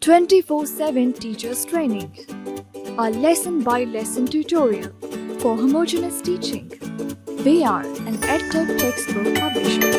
24/7 Teachers Training, a lesson-by-lesson tutorial for homogeneous teaching. We are an EdTech textbook publishers.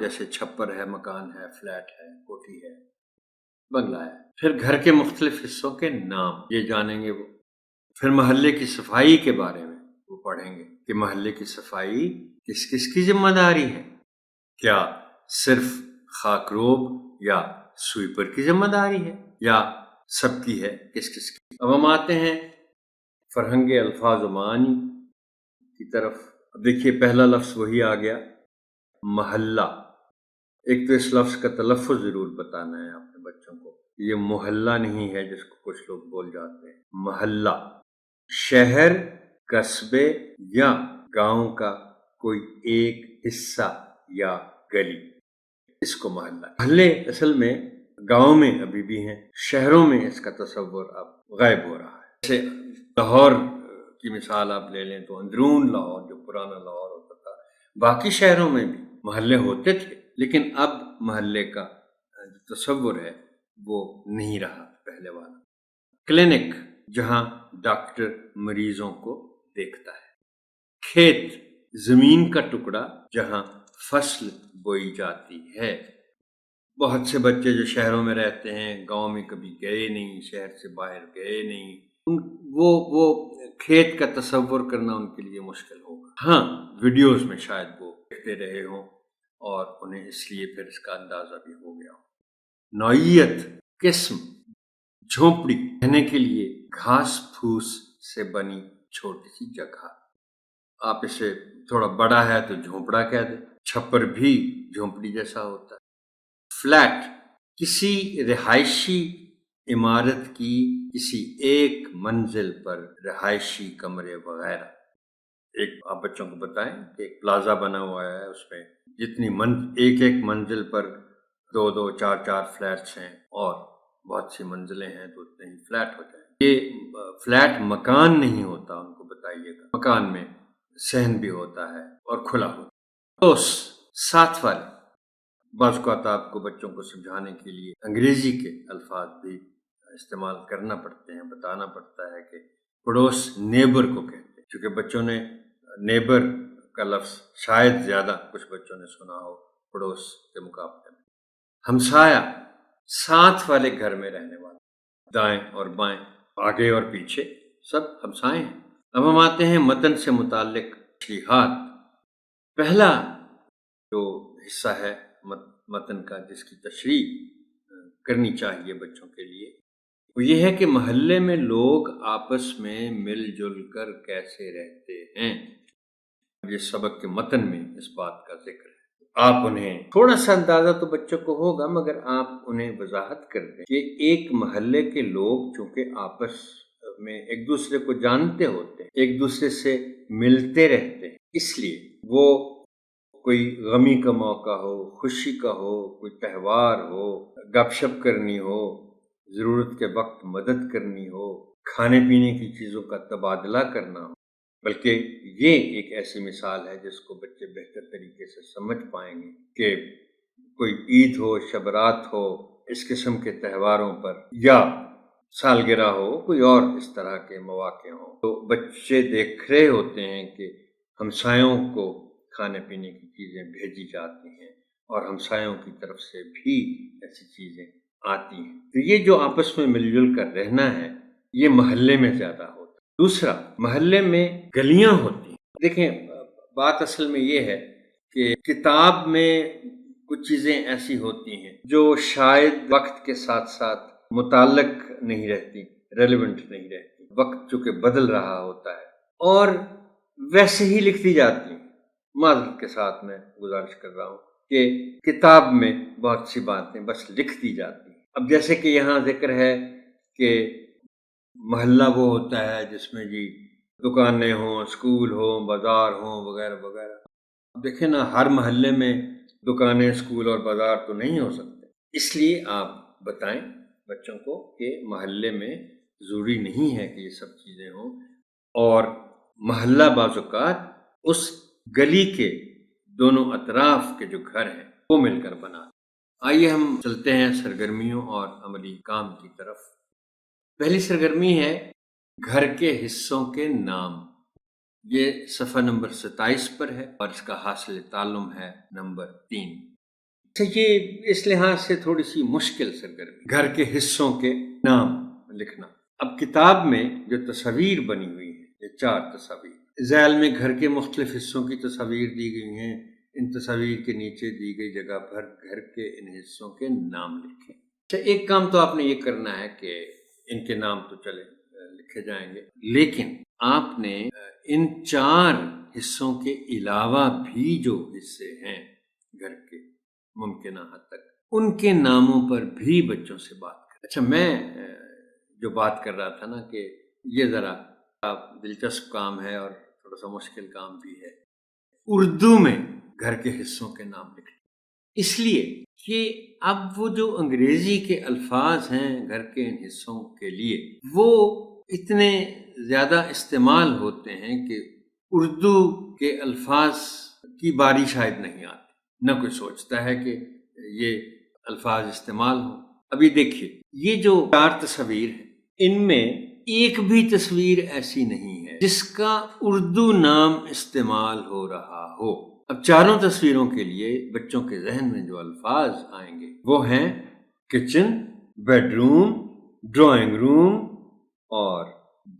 جیسے چھپر ہے، مکان ہے، flat ہے، کوٹھی ہے، بنگلہ ہے۔ پھر گھر کے مختلف حصوں کے نام یہ جانیں گے وہ۔ پھر محلے کی صفائی کے بارے میں وہ پڑھیں گے کہ محلے کی صفائی کس کس کی ذمہ داری ہے، کیا صرف خاکروب یا سویپر کی ذمہ داری ہے یا سب کی ہے، کس کس کی۔ اب ہم آتے ہیں فرہنگ الفاظ و معانی کی طرف۔ اب دیکھیے پہلا لفظ وہی آ گیا، محلہ۔ ایک تو اس لفظ کا تلفظ ضرور بتانا ہے اپنے بچوں کو، یہ محلہ نہیں ہے جس کو کچھ لوگ بول جاتے ہیں، محلہ۔ شہر، قصبے یا گاؤں کا کوئی ایک حصہ یا گلی، اس کو محلہ۔ محلے اصل میں گاؤں میں ابھی بھی ہیں، شہروں میں اس کا تصور اب غائب ہو رہا ہے۔ جیسے لاہور کی مثال آپ لے لیں تو اندرون لاہور جو پرانا لاہور ہوتا تھا، باقی شہروں میں بھی محلے ہوتے تھے، لیکن اب محلے کا جو تصور ہے وہ نہیں رہا پہلے والا۔ کلینک، جہاں ڈاکٹر مریضوں کو دیکھتا ہے۔ کھیت، زمین کا ٹکڑا جہاں فصل بوئی جاتی ہے۔ بہت سے بچے جو شہروں میں رہتے ہیں، گاؤں میں کبھی گئے نہیں، شہر سے باہر گئے نہیں، وہ کھیت کا تصور کرنا ان کے لیے مشکل ہوگا۔ ہاں، ویڈیوز میں شاید وہ دیکھتے رہے ہوں اور انہیں اس لیے پھر اس کا اندازہ بھی ہو گیا ہو۔ نوعیت، قسم، جھونپڑی، رہنے کے لیے گھاس پھوس سے بنی چھوٹی سی جگہ۔ آپ اسے تھوڑا بڑا ہے تو جھونپڑا کہہ دیں، چھپر بھی جھونپڑی جیسا ہوتا ہے۔ فلیٹ، کسی رہائشی عمارت کی کسی ایک منزل پر رہائشی کمرے وغیرہ۔ آپ بچوں کو بتائیں کہ ایک پلازا بنا ہوا ہے، اس میں جتنی ایک منزل پر 2 4 فلیٹس ہیں اور بہت سی منزلیں ہیں تو اتنے ہی فلیٹ ہو جائیں۔ یہ فلیٹ مکان نہیں ہوتا، ان کو بتائیے گا۔ مکان میں صحن بھی ہوتا ہے اور کھلا ہوتا ہے۔ پڑوس، ساتھ والے۔ بعض اوقات آپ کو بچوں کو سمجھانے کے لیے انگریزی کے الفاظ بھی استعمال کرنا پڑتے ہیں، بتانا پڑتا ہے کہ پڑوس نیبر کو کہتے ہیں، چونکہ بچوں نے نیبر کا لفظ شاید زیادہ کچھ بچوں نے سنا ہو پڑوس کے مقابلے میں۔ ہمسایہ، ساتھ والے گھر میں رہنے والا، دائیں اور بائیں، آگے اور پیچھے سب ہمسائے ہیں۔ اب ہم آتے ہیں متن سے متعلق تشریحات۔ پہلا جو حصہ ہے متن کا جس کی تشریح کرنی چاہیے بچوں کے لیے، وہ یہ ہے کہ محلے میں لوگ آپس میں مل جل کر کیسے رہتے ہیں۔ یہ سبق کے متن میں اس بات کا ذکر ہے۔ آپ انہیں تھوڑا سا اندازہ تو بچوں کو ہوگا، مگر آپ انہیں وضاحت کر دیں کہ ایک محلے کے لوگ چونکہ آپس میں ایک دوسرے کو جانتے ہوتے ہیں، ایک دوسرے سے ملتے رہتے ہیں، اس لیے وہ کوئی غمی کا موقع ہو، خوشی کا ہو، کوئی تہوار ہو، گپ شپ کرنی ہو، ضرورت کے وقت مدد کرنی ہو، کھانے پینے کی چیزوں کا تبادلہ کرنا ہو، بلکہ یہ ایک ایسی مثال ہے جس کو بچے بہتر طریقے سے سمجھ پائیں گے کہ کوئی عید ہو، شبرات ہو، اس قسم کے تہواروں پر، یا سالگرہ ہو، کوئی اور اس طرح کے مواقع ہوں، تو بچے دیکھ رہے ہوتے ہیں کہ ہمسایوں کو کھانے پینے کی چیزیں بھیجی جاتی ہیں اور ہمسایوں کی طرف سے بھی ایسی چیزیں آتی ہیں۔ تو یہ جو آپس میں مل جل کر رہنا ہے، یہ محلے میں زیادہ ہوتا ہے۔ دوسرا، محلے میں گلیاں ہوتی ہیں۔ دیکھیں، بات اصل میں یہ ہے کہ کتاب میں کچھ چیزیں ایسی ہوتی ہیں جو شاید وقت کے ساتھ ساتھ متعلق نہیں رہتی، ریلیونٹ نہیں رہتی، وقت چونکہ بدل رہا ہوتا ہے اور ویسے ہی لکھتی جاتی ہیں۔ معذرت کے ساتھ میں گزارش کر رہا ہوں کہ کتاب میں بہت سی باتیں بس لکھ دی جاتی ہیں۔ اب جیسے کہ یہاں ذکر ہے کہ محلہ وہ ہوتا ہے جس میں جی دکانیں ہوں، اسکول ہوں، بازار ہوں، وغیرہ وغیرہ۔ اب دیکھیں نا، ہر محلے میں دکانیں، اسکول اور بازار تو نہیں ہو سکتے، اس لیے آپ بتائیں بچوں کو کہ محلے میں ضروری نہیں ہے کہ یہ سب چیزیں ہوں، اور محلہ بعض اوقات اس گلی کے دونوں اطراف کے جو گھر ہیں وہ مل کر بنا۔ آئیے ہم چلتے ہیں سرگرمیوں اور عملی کام کی طرف۔ پہلی سرگرمی ہے گھر کے حصوں کے نام۔ یہ صفحہ نمبر 27 پر ہے اور اس کا حاصل تعلم ہے نمبر 3۔ یہ اس لحاظ سے تھوڑی سی مشکل سرگرمی، گھر کے حصوں کے نام لکھنا۔ اب کتاب میں جو تصاویر بنی ہوئی ہیں، یہ 4 تصاویر ذیل میں گھر کے مختلف حصوں کی تصاویر دی گئی ہیں۔ ان تصاویر کے نیچے دی گئی جگہ پر گھر کے ان حصوں کے نام لکھیں۔ اچھا، ایک کام تو آپ نے یہ کرنا ہے کہ ان کے نام تو چلے لکھے جائیں گے، لیکن آپ نے ان 4 حصوں کے علاوہ بھی جو حصے ہیں گھر کے ممکنہ حد تک، ان کے ناموں پر بھی بچوں سے بات کریں۔ اچھا، میں جو بات کر رہا تھا نا کہ یہ ذرا دلچسپ کام ہے اور تھوڑا سا مشکل کام بھی ہے، اردو میں گھر کے حصوں کے نام لکھیں، اس لیے کہ اب وہ جو انگریزی کے الفاظ ہیں گھر کے ان حصوں کے لیے، وہ اتنے زیادہ استعمال ہوتے ہیں کہ اردو کے الفاظ کی باری شاید نہیں آتی، نہ کوئی سوچتا ہے کہ یہ الفاظ استعمال ہوں۔ ابھی دیکھیے، یہ جو 4 تصاویر ہیں، ان میں ایک بھی تصویر ایسی نہیں ہے جس کا اردو نام استعمال ہو رہا ہو۔ اب 4 تصویروں کے لیے بچوں کے ذہن میں جو الفاظ آئیں گے وہ ہیں kitchen, bed room, drawing room اور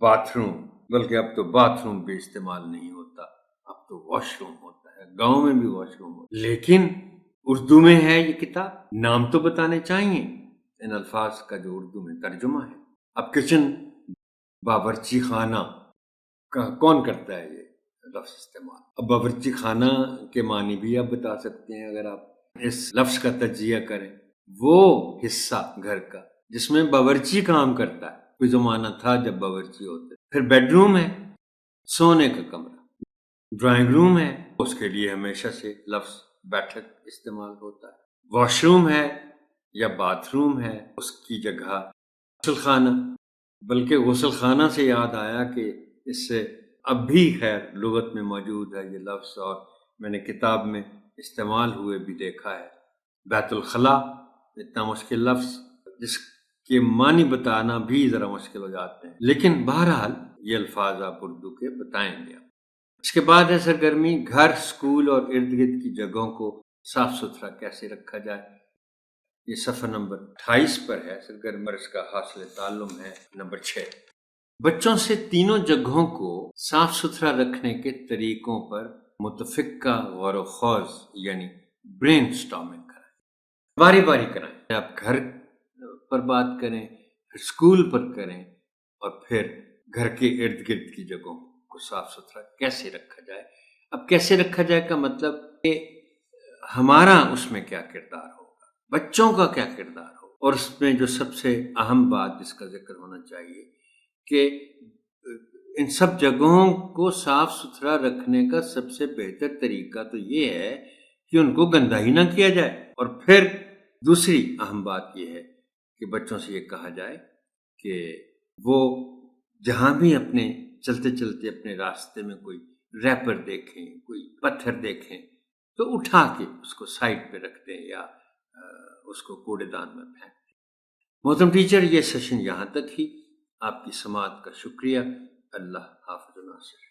باتھ روم، بلکہ اب تو باتھ روم بھی استعمال نہیں ہوتا، اب تو واش روم ہوتا ہے، گاؤں میں بھی واش روم ہوتا ہے، لیکن اردو میں ہے یہ کتاب، نام تو بتانے چاہیے ان الفاظ کا جو اردو میں ترجمہ ہے۔ اب کچن، باورچی خانہ کا کون کرتا ہے یہ لفظ استعمال؟ اب باورچی خانہ کے معنی بھی آپ بتا سکتے ہیں اگر آپ اس لفظ کا تجزیہ کریں، وہ حصہ گھر کا جس میں باورچی کام کرتا ہے، کوئی زمانہ تھا جب باورچی ہوتے۔ پھر بیڈ روم ہے، سونے کا کمرہ، ڈرائنگ روم ہے، اس کے لیے ہمیشہ سے لفظ بیٹھک استعمال ہوتا ہے، واش روم ہے یا باتھ روم ہے، اس کی جگہ غسل خانہ، بلکہ غسل خانہ سے یاد آیا کہ اس سے اب بھی خیر لغت میں موجود ہے یہ لفظ، اور میں نے کتاب میں استعمال ہوئے بھی دیکھا ہے۔ بیت الخلاء، اتنا مشکل لفظ جس کے معنی بتانا بھی ذرا مشکل ہو جاتے ہیں، لیکن بہرحال یہ الفاظ آپ اردو کے بتائیں گے۔ اس کے بعد ہے سرگرمی گھر، اسکول اور ارد گرد کی جگہوں کو صاف ستھرا کیسے رکھا جائے۔ یہ صفحہ نمبر 28 پر ہے سرگرمی، اس کا حاصل تعلم ہے نمبر 6۔ بچوں سے تینوں جگہوں کو صاف ستھرا رکھنے کے طریقوں پر متفقہ غور و خوض یعنی برین سٹارمنگ کرائیں، باری باری کرائیں۔ آپ گھر پر بات کریں، پھر اسکول پر کریں، اور پھر گھر کے ارد گرد کی جگہوں کو صاف ستھرا کیسے رکھا جائے۔ اب کیسے رکھا جائے کا مطلب کہ ہمارا اس میں کیا کردار ہوگا، بچوں کا کیا کردار ہو، اور اس میں جو سب سے اہم بات جس کا ذکر ہونا چاہیے کہ ان سب جگہوں کو صاف ستھرا رکھنے کا سب سے بہتر طریقہ تو یہ ہے کہ ان کو گندا ہی نہ کیا جائے، اور پھر دوسری اہم بات یہ ہے کہ بچوں سے یہ کہا جائے کہ وہ جہاں بھی اپنے چلتے چلتے اپنے راستے میں کوئی ریپر دیکھیں، کوئی پتھر دیکھیں تو اٹھا کے اس کو سائڈ پہ رکھ دیں یا اس کو کوڑے دان میں پھینک دیں۔ محترم ٹیچر، یہ سیشن یہاں تک ہی۔ آپ کی سماعت کا شکریہ۔ اللہ حافظ و ناصر۔